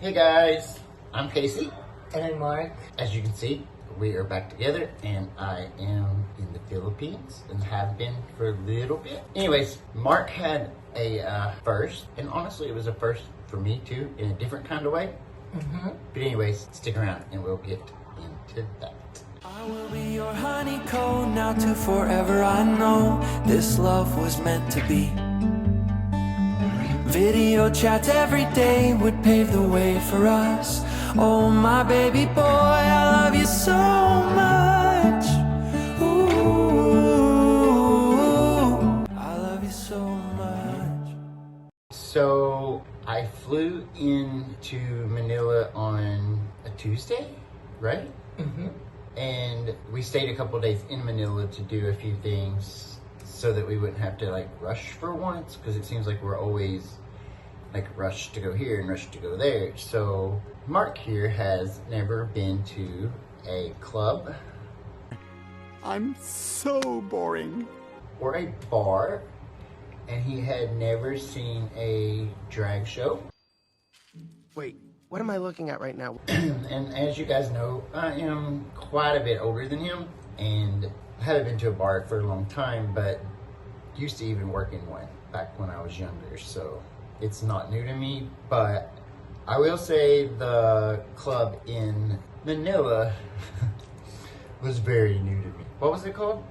Hey guys, I'm Casey. And I'm Mark. As you can see, we are back together and I am in the Philippines and have been for a little bit. Anyways, Mark had a first, and honestly it was a first for me too, in a different kind of way. But anyways, stick around and we'll get into that. I will be your honeycomb now to forever. I know this love was meant to be. Video chats every day would pave the way for us. Oh my baby boy, I love you so much. Ooh, I love you so much. So I flew into Manila on a Tuesday, right? And we stayed a couple days in Manila to do a few things so that we wouldn't have to like rush for once, because it seems like we're always like rushed to go here and rushed to go there. So Mark here has never been to a club. I'm so boring. Or a bar, and he had never seen a drag show. Wait, what am I looking at right now? And as you guys know, I am quite a bit older than him, and I haven't been to a bar for a long time, but used to even work in one back when I was younger, so it's not new to me. But I will say the club in Manila was very new to me. What was it called?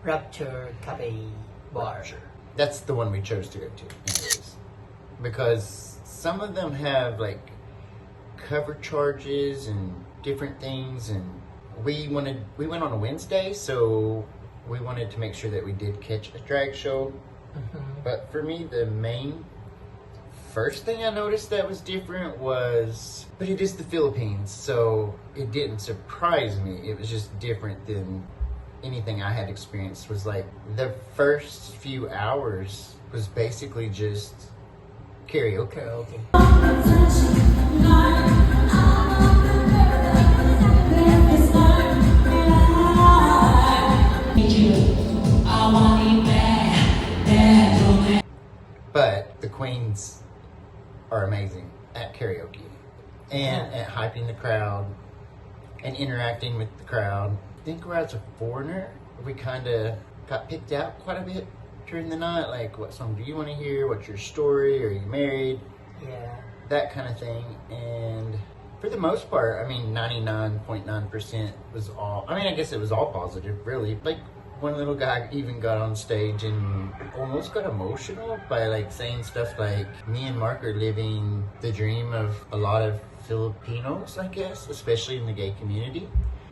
Rapture Cafe Bar. Rapture. That's the one we chose to go to, anyways. Because some of them have like cover charges and different things, and we went on a Wednesday, so we wanted to make sure that we did catch a drag show. But for me, the main first thing I noticed that was different was, but it is the Philippines, so it didn't surprise me. It was just different than anything I had experienced. Was like the first few hours was basically just karaoke. But the queens are amazing at karaoke and at hyping the crowd and interacting with the crowd. I think we're as a foreigner, we kind of got picked out quite a bit during the night. Like, what song do you want to hear? What's your story? Are you married? Yeah. That kind of thing. And for the most part, I mean, 99.9% was all, I mean, I guess it was all positive, really. Like, one little guy even got on stage and almost got emotional by like saying stuff like, me and Mark are living the dream of a lot of Filipinos, I guess, especially in the gay community,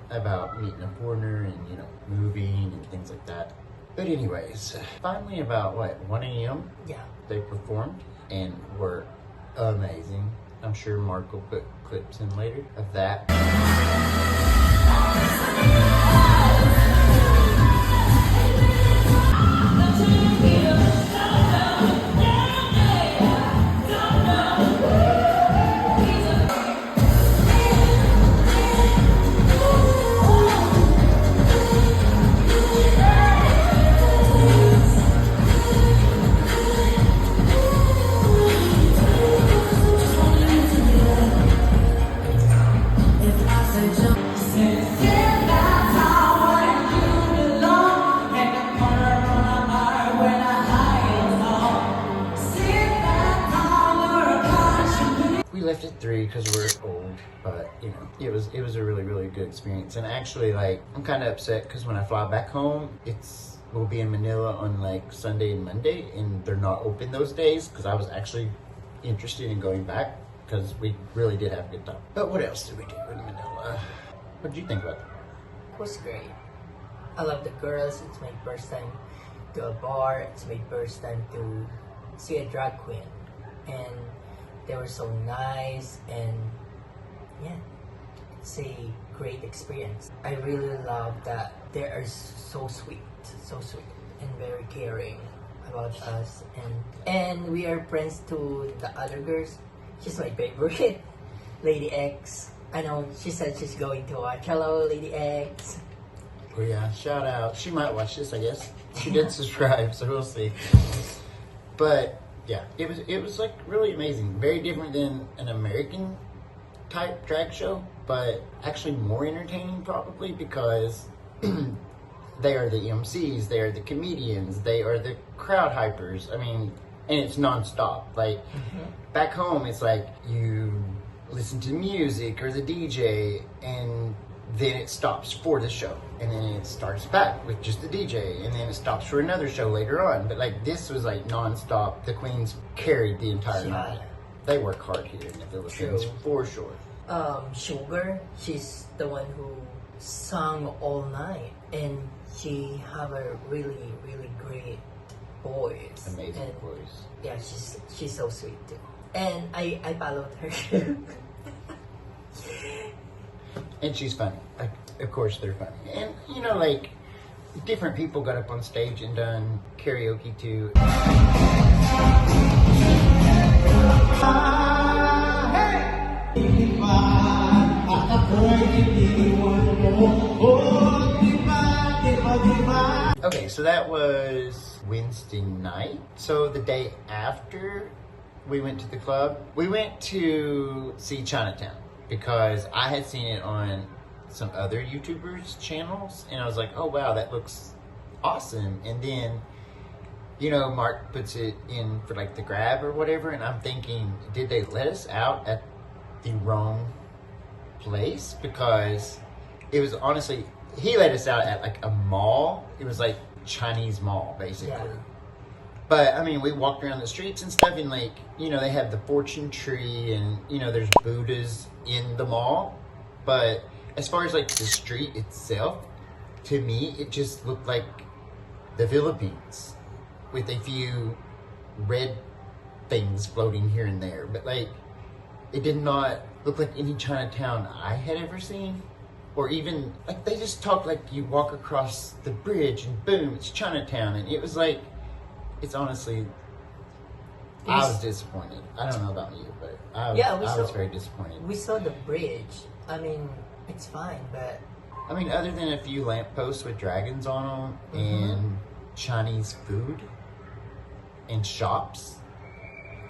about meeting a foreigner and, you know, moving and things like that. But anyways, finally about 1 a.m. Yeah. they performed and were amazing. I'm sure Mark will put clips in later of that. Left at 3 because we're old, but you know, it was a really good experience. And actually, like, I'm kind of upset because when I fly back home, we'll be in Manila on like Sunday and Monday, and they're not open those days, because I was actually interested in going back because we really did have a good time. But what else did we do in Manila? What did you think about that? It was great. I love the girls. It's my first time to a bar. It's my first time to see a drag queen. And they were so nice, and yeah, it's a great experience. I really love that they are so sweet and very caring about us, and we are friends to the other girls. She's my favorite, Lady X. I know she said she's going to watch. Hello, Lady X. Oh yeah, shout out. She might watch this, I guess. She did subscribe, so we'll see. But yeah, it was like really amazing. Very different than an American type drag show, but actually more entertaining probably because they are the MCs, they are the comedians, they are the crowd hypers. I mean, and it's nonstop. Like back home, it's like you listen to music or the DJ, and then it stops for the show, and then it starts back with just the DJ, and then it stops for another show later on. But like this was like nonstop. The Queens carried the entire night. They work hard here in the Philippines for sure. Sugar, she's the one who sung all night, and she have a really, really great voice. Amazing and, voice. Yeah, she's so sweet too. And I followed her. And she's funny. Like, of course they're funny. And you know, like different people got up on stage and done karaoke too. Okay, so that was Wednesday night. So the day after we went to the club, we went to see Chinatown because I had seen it on some other YouTubers' channels, and I was like, oh wow, that looks awesome. And then, you know, Mark puts it in for like the grab or whatever, and I'm thinking, did they let us out at the wrong place? Because it was honestly, he let us out at like a mall. It was like Chinese mall basically. Yeah. But I mean, we walked around the streets and stuff, and like, you know, they have the fortune tree, and you know, there's Buddhas in the mall. But as far as like the street itself, to me, it just looked like the Philippines with a few red things floating here and there. But like, it did not look like any Chinatown I had ever seen. Or even, like, they just talk like you walk across the bridge and boom, it's Chinatown. And it was like, it's honestly, I was disappointed. I don't know about you, but I was very disappointed. We saw the bridge. I mean, it's fine, but I mean, other than a few lampposts with dragons on them and Chinese food and shops,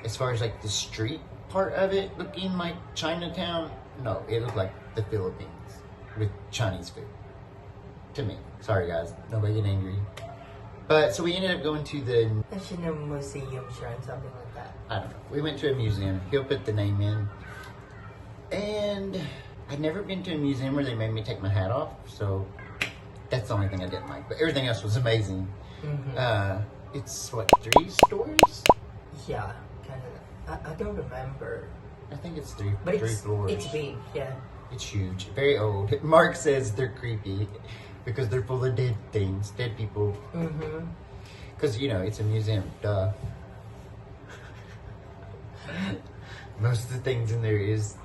as far as like the street part of it looking like Chinatown, no, it looked like the Philippines with Chinese food. To me. Sorry guys, nobody get angry. But so we ended up going to the National Museum, sure, something like that. I don't know. We went to a museum. He'll put the name in. And I'd never been to a museum where they made me take my hat off, so that's the only thing I didn't like. But everything else was amazing. It's what, 3 stories? Yeah, kind of. I don't remember. I think it's three But floors. it's big, yeah. It's huge, very old. Mark says they're creepy because they're full of dead things, dead people. Because, you know, it's a museum, duh. Most of the things in there is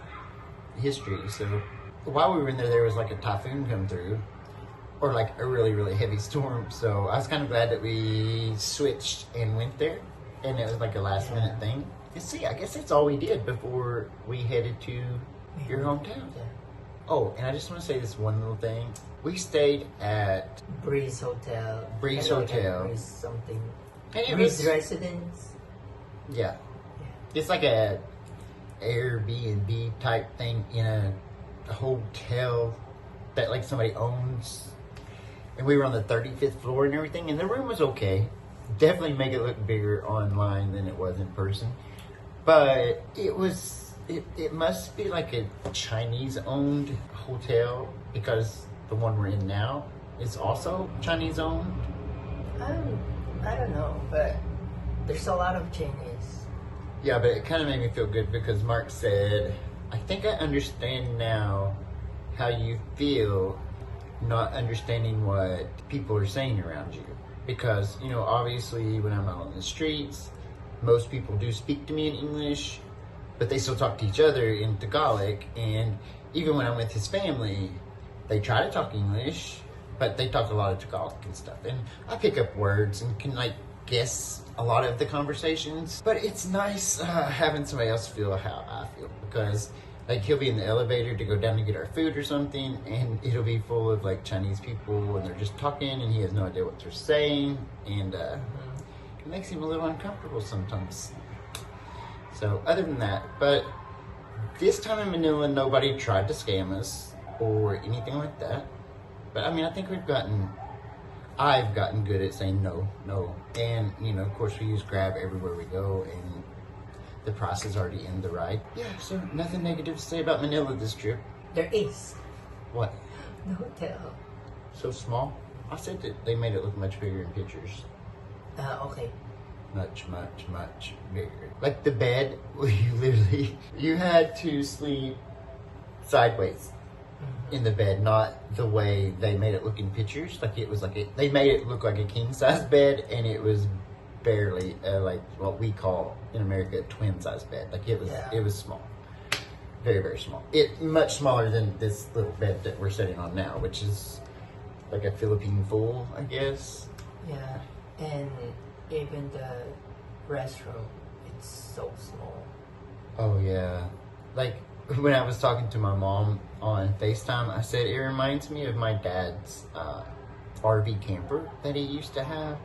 history. So while we were in there, there was like a typhoon come through, or like a really, really heavy storm. So I was kind of glad that we switched and went there, and it was like a last minute thing. You see, I guess that's all we did before we headed to your hometown. Yeah. Oh, and I just want to say this one little thing. We stayed at Breeze Hotel. Breeze Kind of like Hotel. Breeze something. And it Breeze was- Residence. Yeah. It's like a Airbnb type thing in a hotel that like somebody owns. And we were on the 35th floor and everything, and the room was okay. Definitely make it look bigger online than it was in person. But it must be like a Chinese owned hotel, because the one we're in now is also Chinese owned. I don't know, but there's a lot of Chinese. Yeah, but it kind of made me feel good because Mark said, I think I understand now how you feel not understanding what people are saying around you. Because, you know, obviously when I'm out on the streets, most people do speak to me in English, but they still talk to each other in Tagalog. And even when I'm with his family, they try to talk English, but they talk a lot of Tagalog and stuff. And I pick up words and can like guess a lot of the conversations. But it's nice having somebody else feel how I feel, because like he'll be in the elevator to go down to get our food or something, and it'll be full of like Chinese people, and they're just talking, and he has no idea what they're saying, and it makes him a little uncomfortable sometimes. So other than that, but This time in Manila, nobody tried to scam us or anything like that. But I mean, I think I've gotten good at saying no. And, of course we use Grab everywhere we go, and the price is already in the ride. Yeah, so nothing negative to say about Manila this trip. There is What? the hotel. So small? I said that they made it look much bigger in pictures. Okay. Much bigger. Like the bed, you had to sleep sideways in the bed, not the way they made it look in pictures. Like it was they made it look like a king size bed, and it was barely like what we call in America a twin size bed. Like it was small, very small. It much smaller than this little bed that we're sitting on now, which is like a Philippine full, I guess. Yeah, and even the restroom, it's so small. Oh yeah, like when I was talking to my mom on FaceTime, I said it reminds me of my dad's RV camper that he used to have,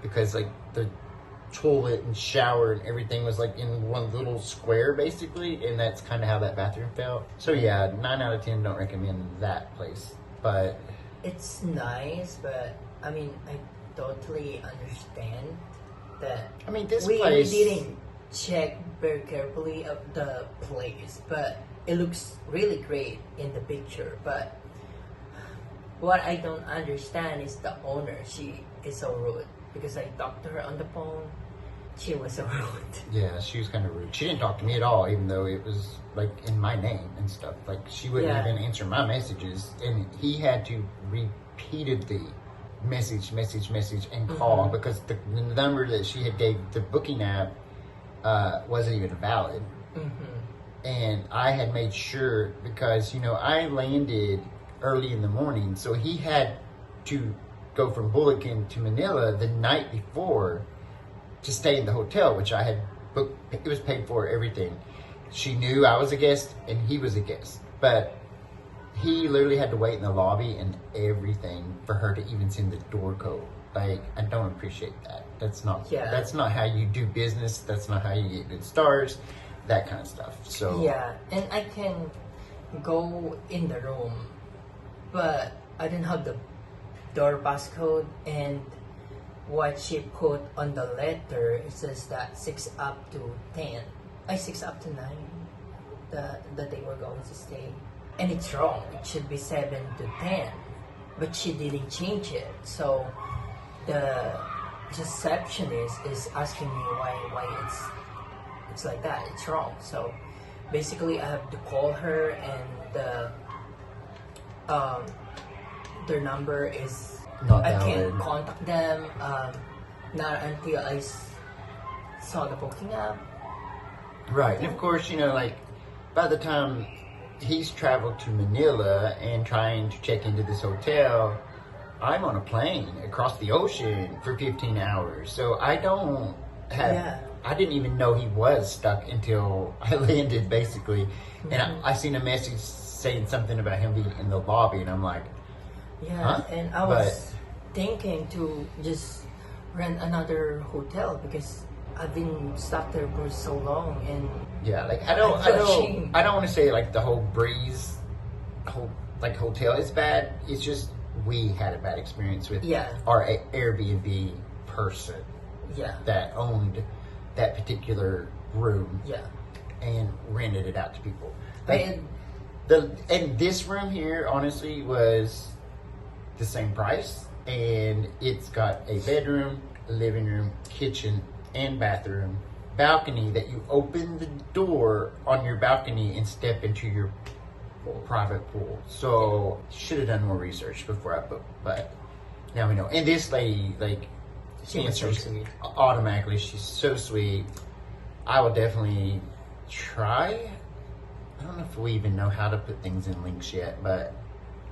because like the toilet and shower and everything was like in one little square basically, and that's kind of how that bathroom felt. So yeah, 9 out of 10 don't recommend that place, but It's nice, but I mean, I totally understand that. I mean, this we place didn't check very carefully of the place, but it looks really great in the picture. But what I don't understand is the owner. She is so rude, because I talked to her on the phone. She was so rude. Yeah, she was kind of rude. She didn't talk to me at all, even though it was like in my name and stuff. Like she wouldn't Yeah. even answer my messages, and he had to repeatedly message and call because the number that she had gave the booking app wasn't even valid. And I had made sure, because I landed early in the morning, so he had to go from Bulacan to Manila the night before to stay in the hotel, which I had booked. It was paid for, everything. She knew I was a guest and he was a guest, but he literally had to wait in the lobby and everything for her to even send the door code. Like, I don't appreciate that. That's not how you do business. That's not how you get good stars, that kind of stuff. So Yeah, and I can go in the room, but I didn't have the door passcode, and what she put on the letter, it says that 6 up to 10. 6 up to 9 that they were going to stay. And it's wrong. It should be 7 to 10. But she didn't change it. So the receptionist is asking me why it's like that. It's wrong. So basically I have to call her, and their number is not I valid. can't contact them not until I saw the booking app. Right. And of course, like by the time he's traveled to Manila and trying to check into this hotel, I'm on a plane across the ocean for 15 hours. So I don't have, I didn't even know he was stuck until I landed, basically. And I seen a message saying something about him being in the lobby, and I'm like, Yeah, and I was thinking to just rent another hotel, because I've been stuck there for so long, and yeah, like I don't want to say like the whole Breeze hotel is bad. It's just we had a bad experience with our Airbnb person that owned that particular room and rented it out to people. Like, and this room here honestly was the same price, and it's got a bedroom, living room, kitchen, and bathroom, balcony that you open the door on your balcony and step into your private pool. So should have done more research before I booked, but now we know. And this lady, like, she answers automatically. She's so sweet. I will definitely try. I don't know if we even know how to put things in links yet, but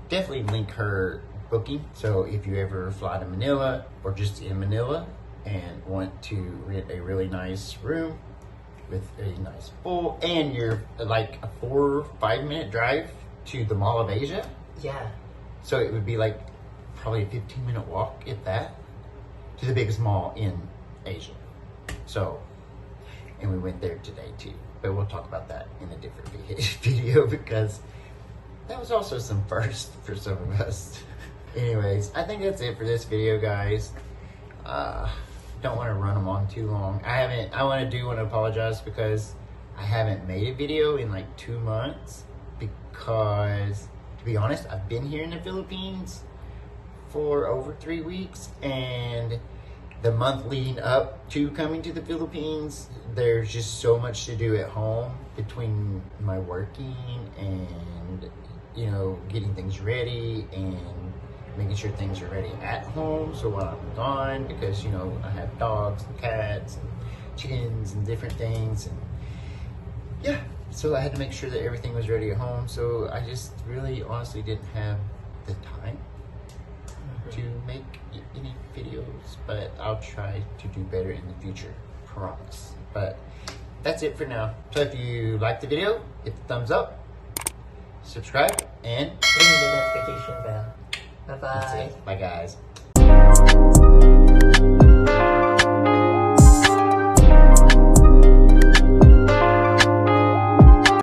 definitely link her booking. So if you ever fly to Manila or just in Manila and want to rent a really nice room with a nice pool, and you're like a 4 or 5 minute drive to the Mall of Asia. Yeah. So it would be like probably a 15-minute walk, if that, to the biggest mall in Asia. So, and we went there today too. but we'll talk about that in a different video because that was also some first for some of us. Anyways, I think that's it for this video, guys. Don't want to run them on too long. I want to apologize because I haven't made a video in like 2 months because, to be honest, I've been here in the Philippines for over 3 weeks, and the month leading up to coming to the Philippines, there's just so much to do at home between my working and, you know, getting things ready and making sure things are ready at home. So while I'm gone, because, you know, I have dogs and cats and chickens and different things, and yeah, so I had to make sure that everything was ready at home. So I just really honestly didn't have the time to make any videos, but I'll try to do better in the future, promise. But that's it for now. So if you liked the video, hit the thumbs up, subscribe, and ring the notification bell. Bye that's bye. it. Bye, guys.